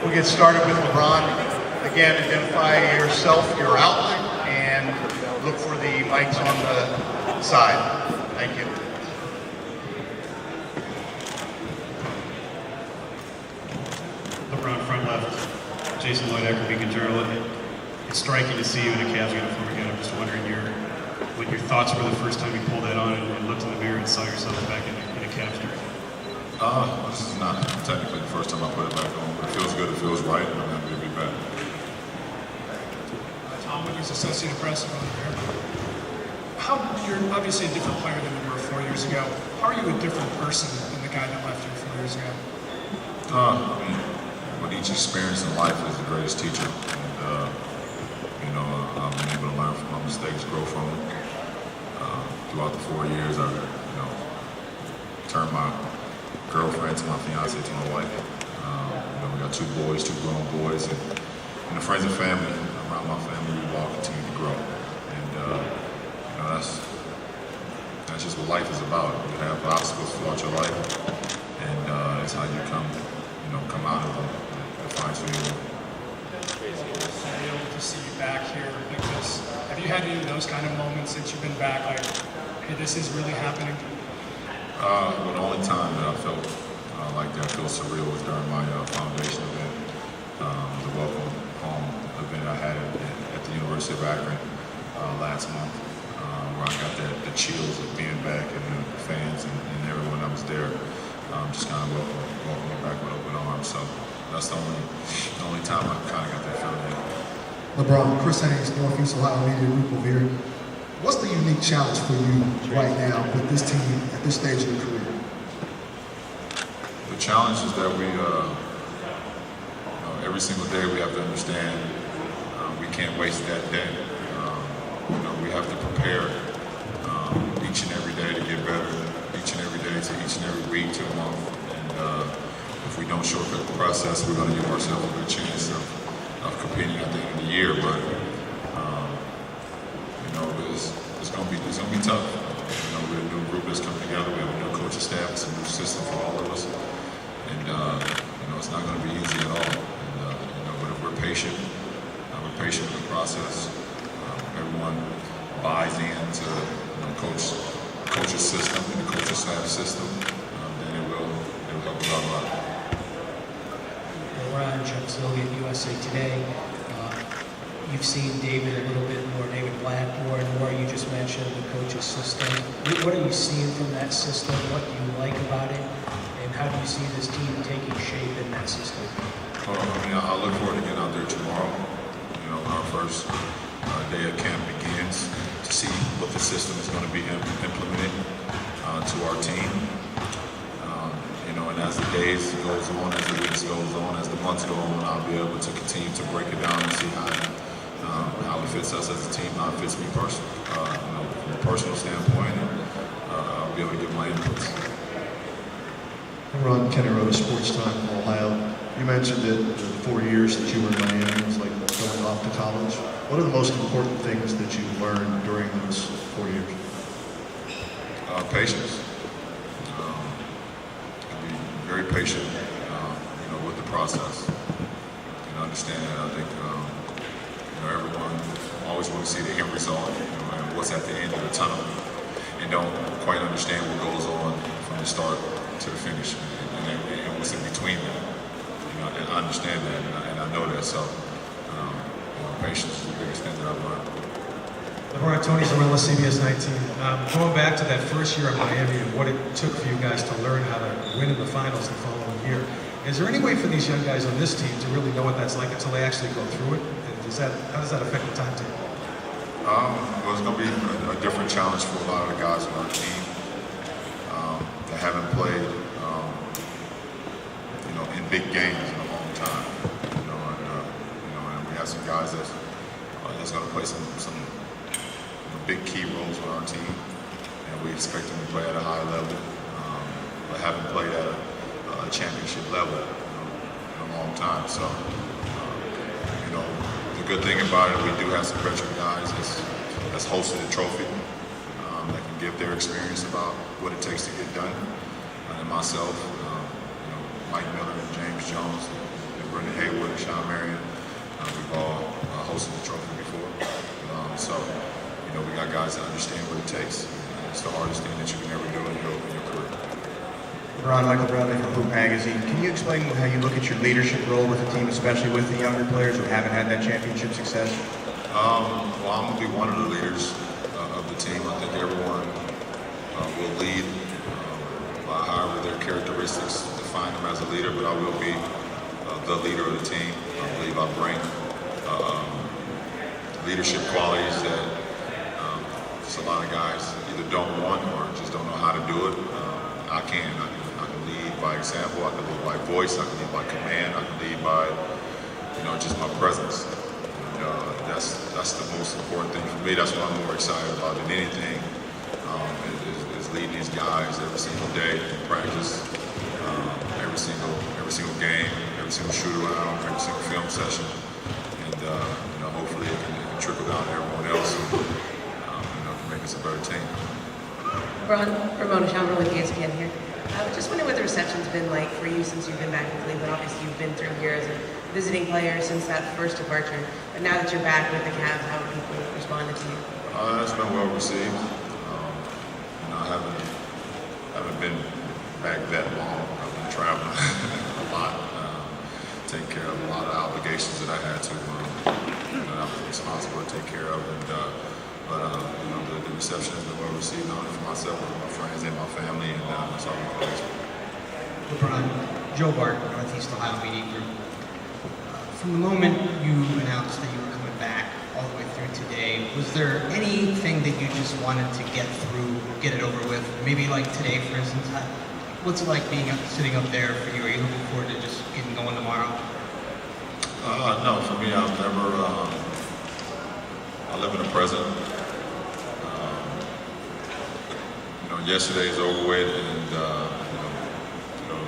We'll get started with LeBron. Again, identify yourself, your outlet, and look for the mics on the side. Thank you. LeBron, front left. Jason Lloyd, Beacon Journal. It's striking to see you in a Cavs uniform again. I'm just wondering what your thoughts were the first time you pulled that on and looked in the mirror and saw yourself back in a Cavs jersey. This is not technically the first time I put it back on, but it feels good, it feels right, and I'm happy to be back. Tom Wiggins, Associated Press, you're obviously a different player than you were 4 years ago. How are you a different person than the guy that left you 4 years ago? With each experience in life is the greatest teacher, and I've been able to learn from my mistakes, grow from them. Throughout the 4 years, I turned my girlfriend to my fiance to my wife. We got 2 boys, 2 grown boys, and the friends and family around my family, we've all continued to grow. And that's just what life is about. You have obstacles throughout your life, and it's how you come out of them and find who you are. To see you back here, because have you had any of those kind of moments since you've been back? Like, hey, this is really happening. Well, the only time that I felt like that, feel surreal, was during my foundation event, the welcome home event I had at the University of Akron last month, where I got the chills of being back, and the fans and everyone that was there just kind of welcome me back with open arms. So that's the only time I kind of got that feeling. LeBron, Chris Haynes, Northeast Ohio Media Group over here. What's the unique challenge for you right now with this team at this stage of your career? The challenge is that we, every single day we have to understand we can't waste that day. We have to prepare each and every day to get better, each and every day to each and every week to a month. And if we don't shortcut the process, we're going to give ourselves a good chance of competing at the end of the year. But it's going to be tough. We have a new group that's come together. We have a new coaching staff. It's a new system for all of us, and it's not going to be easy at all. But if we're patient with the process. Everyone buys into coach's system and the coaching staff system. Then it will help us out a lot. Ryan Jumzillian, USA Today. You've seen David a little bit more, David Black more and more. You just mentioned the coach's system. What are you seeing from that system? What do you like about it? And how do you see this team taking shape in that system? I look forward to getting out there tomorrow. Our first day of camp begins to see what the system is going to be implemented to our team. And as the days goes on, as the weeks goes on, as the months go on, I'll be able to continue to break it down and see how it fits us as a team, how it fits me personally. From a personal standpoint, I'll be able to give my inputs. Ron Kenny Road, Sports Time, Ohio. You mentioned that the 4 years that you were in Miami was like going off to college. What are the most important things that you learned during those 4 years? Patience. Be very patient, with the process. Understand that I think everyone always wants to see the end result, and what's at the end of the tunnel, and don't quite understand what goes on from the start to the finish, and what's in between that. And I understand that, and I know that. So, patience is the biggest thing that I've learned. LeBron, Tony Zarella, CBS 19. Going back to that first year in Miami and what it took for you guys to learn how to win in the finals the following year, is there any way for these young guys on this team to really know what that's like until they actually go through it? How does that affect the timetable? Well, it's going to be a different challenge for a lot of the guys on our team that haven't played, in big games in a long time. And we have some guys that's going to play some big key roles on our team, and we expect them to play at a high level, but haven't played at a championship level in a long time. So, the good thing about it, we do have some veteran guys that's hosted a trophy that can give their experience about what it takes to get done. And myself, Mike Miller and James Jones, and Haywood and Sean Marion. We've all hosted the trophy before. So, we got guys that understand what it takes. It's the hardest thing that you can ever do in your career. Ron, Michael Bradley from Hoop Magazine. Can you explain how you look at your leadership role with the team, especially with the younger players who haven't had that championship success? Well, I'm going to be one of the leaders of the team. I think everyone will lead by however their characteristics define them as a leader, but I will be the leader of the team. I believe I bring leadership qualities that just a lot of guys either don't want or just don't know how to do it. I can lead by example. I can lead by voice. I can lead by command. I can lead by, just my presence. And, that's the most important thing for me. That's what I'm more excited about than anything. Is leading these guys every single day in practice, every single game, every single shoot around, every single film session, and hopefully it can trickle down to everyone else and can make us a better team. Ramona Chandler with ESPN here. I was just wondering what the reception's been like for you since you've been back in Cleveland. Obviously, you've been through here as a visiting player since that first departure. But now that you're back with the Cavs, how have people responded to you? It's been well received. I haven't been back that long. I've been traveling a lot, taking care of a lot of obligations that I had to, that I was responsible to take care of. But the reception has been well received, not only for myself, but for my friends and my family, and that's all I'm always. LeBron, Joe Bart, Northeast Ohio Media Group. From the moment you announced that you were coming back all the way through today, was there anything that you just wanted to get through, get it over with? Maybe like today, for instance, what's it like sitting up there for you? Are you looking forward to just getting going tomorrow? No, for me, I've never. I live in the present. Yesterday is over with, and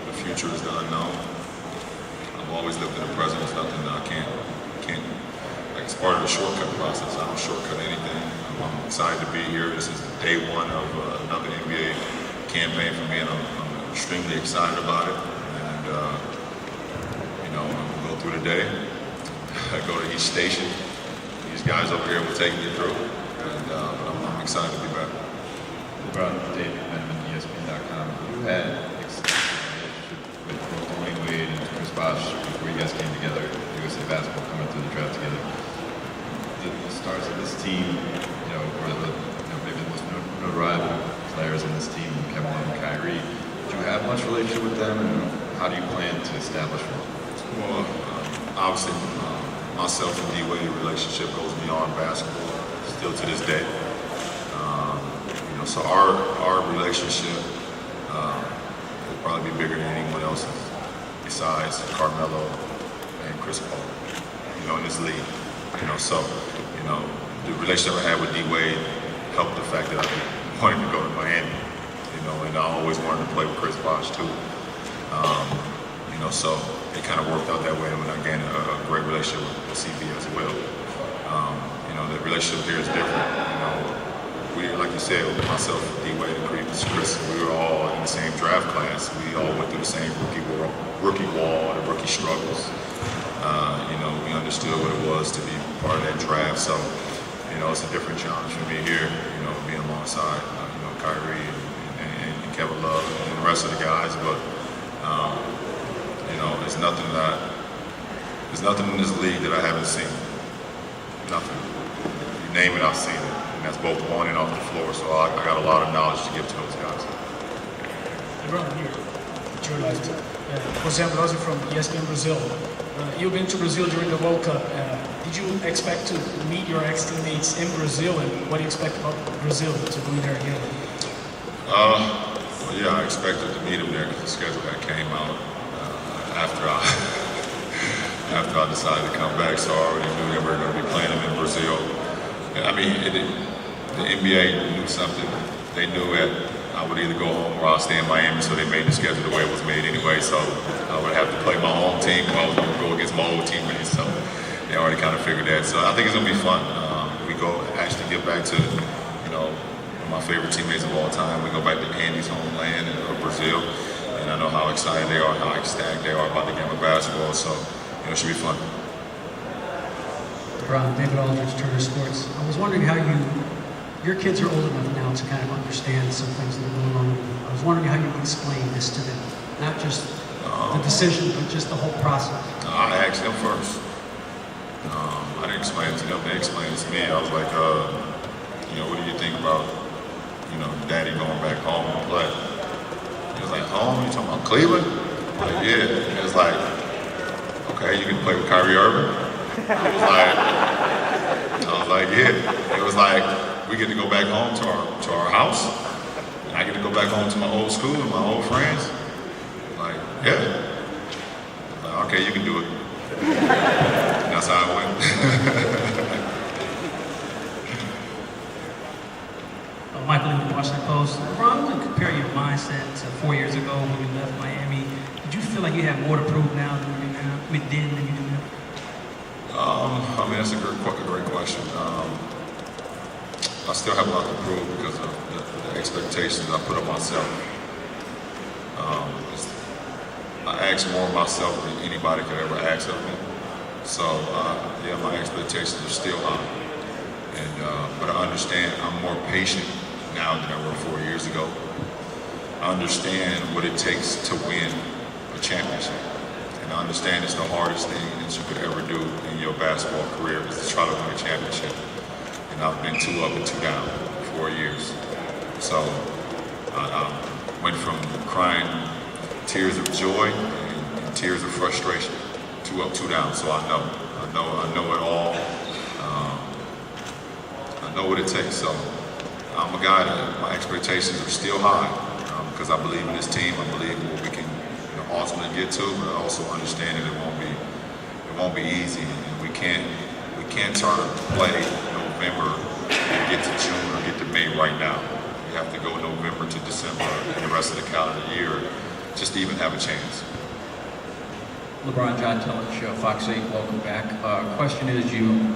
the future is the unknown. I've always lived in the present. It's nothing that I can't. Like, it's part of the shortcut process. I don't shortcut anything. I'm excited to be here. This is day one of another NBA campaign for me, and I'm extremely excited about it. And I'm gonna go through the day. I go to each station. These guys over here will take me through, and I'm excited to be back. LeBron, David Benjamin, ESPN.com. You had extensive relationship with both Dwayne Wade and Chris Bosh before you guys came together, USA Basketball coming through the draft together. The stars of this team, or maybe the most notoriety players in this team, Kevin Love and Kyrie, did you have much relationship with them, and how do you plan to establish one? Well, obviously, myself and D-Wade relationship goes beyond basketball, still to this day. So our relationship will probably be bigger than anyone else's besides Carmelo and Chris Paul, in this league. The relationship I had with D-Wade helped the fact that I wanted to go to Miami, and I always wanted to play with Chris Bosh too. So it kind of worked out that way, and I gained a great relationship with CB as well. The relationship here is different. We, like you said, with myself, D-Wade, and Chris, we were all in the same draft class. We all went through the same rookie wall, the rookie struggles. We understood what it was to be part of that draft. So, it's a different challenge for me here, being alongside, Kyrie and Kevin Love and the rest of the guys. But, there's nothing in this league that I haven't seen. Nothing. You name it, I've seen it. And that's both on and off the floor. So I got a lot of knowledge to give to those guys. LeBron, here, journalist. Jose Ambrosio from ESPN Brazil. You've been to Brazil during the World Cup. Did you expect to meet your ex-teammates in Brazil, and what do you expect about Brazil to be there again? Well, yeah, I expected to meet them there because the schedule had came out after I decided to come back. So I already knew they were going to be playing them in Brazil. I mean, the NBA knew something. They knew that I would either go home or I'll stay in Miami, so they made the schedule the way it was made anyway. So I would have to play my home team, or I was going to go against my old teammates. So they already kind of figured that. So I think it's going to be fun. We go actually get back to, one of my favorite teammates of all time. We go back to Andy's homeland in Brazil, and I know how excited they are, how ecstatic they are about the game of basketball. So, it should be fun. LeBron, David Aldridge, Turner Sports. I was wondering how your kids are old enough now to kind of understand some things that are going on. I was wondering how you would explain this to them, not just the decision, but just the whole process. I asked them first. I didn't explain it to them. They explained it to me. I was like, what do you think about, Daddy going back home to play? He was like, home? You talking about Cleveland? I'm like, yeah. It was like, okay, you can play with Kyrie Irving? I was like, yeah. It was like, we get to go back home to our house, and I get to go back home to my old school and my old friends. Like, yeah. Like, okay, you can do it. And that's how it went. Michael in the Washington Post. LeBron, I want to compare your mindset to 4 years ago when you left Miami. Did you feel like you have more to prove now than you do now, then than you do now? That's a great question. I still have a lot to prove because of the expectations I put on myself. I ask more of myself than anybody could ever ask of me. So, my expectations are still high. But I understand I'm more patient now than I were 4 years ago. I understand what it takes to win a championship. And I understand it's the hardest thing that you could ever do in your basketball career is to try to win a championship. And I've been 2 up and 2 down for 4 years. So I went from crying tears of joy and tears of frustration, 2 up, 2 down. So I know it all. I know what it takes. So I'm a guy that my expectations are still high because I believe in this team. I believe in what we can ultimately get to, but I also understand that it won't be easy, and we can't turn a play November and get to June or get to May right now. We have to go November to December and the rest of the calendar year just to even have a chance. LeBron, John Telich, Fox 8, welcome back. Question is, you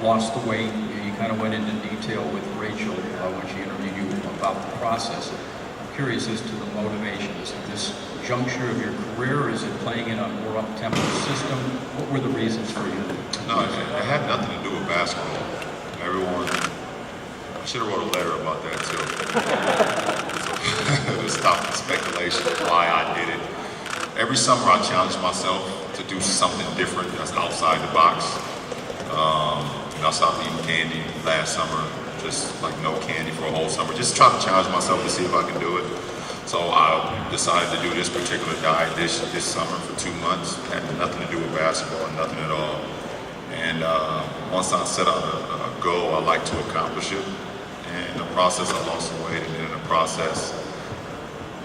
lost the weight. You kind of went into detail with Rachel when she interviewed you about the process. I'm curious as to the motivation. Is it this juncture of your career? Is it playing in a more up-tempo system? What were the reasons for you? No, it had nothing to do with basketball. I should have wrote a letter about that too. To stop the speculation of why I did it. Every summer I challenge myself to do something different that's outside the box. I stopped eating candy last summer, just like no candy for a whole summer. Just try to challenge myself to see if I can do it. So I decided to do this particular diet this summer for 2 months. It had nothing to do with basketball, nothing at all. And once I set out a goal, I like to accomplish it. And in the process, I lost some weight, and then in the process,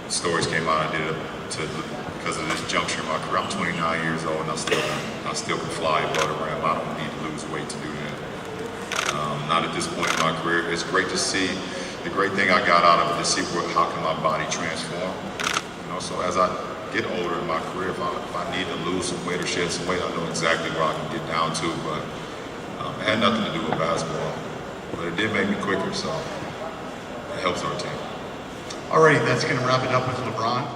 stories came out. I did it because of this juncture in my career. I'm 29 years old, and I still can fly above the rim. I don't need to lose weight to do that. Not at this point in my career. It's great to see. The great thing I got out of it to see how can my body transform. So as I get older in my career, if I need to lose some weight or shed some weight, I know exactly where I can get down to. But it had nothing to do with basketball. But it did make me quicker, so it helps our team. Alrighty, that's going to wrap it up with LeBron.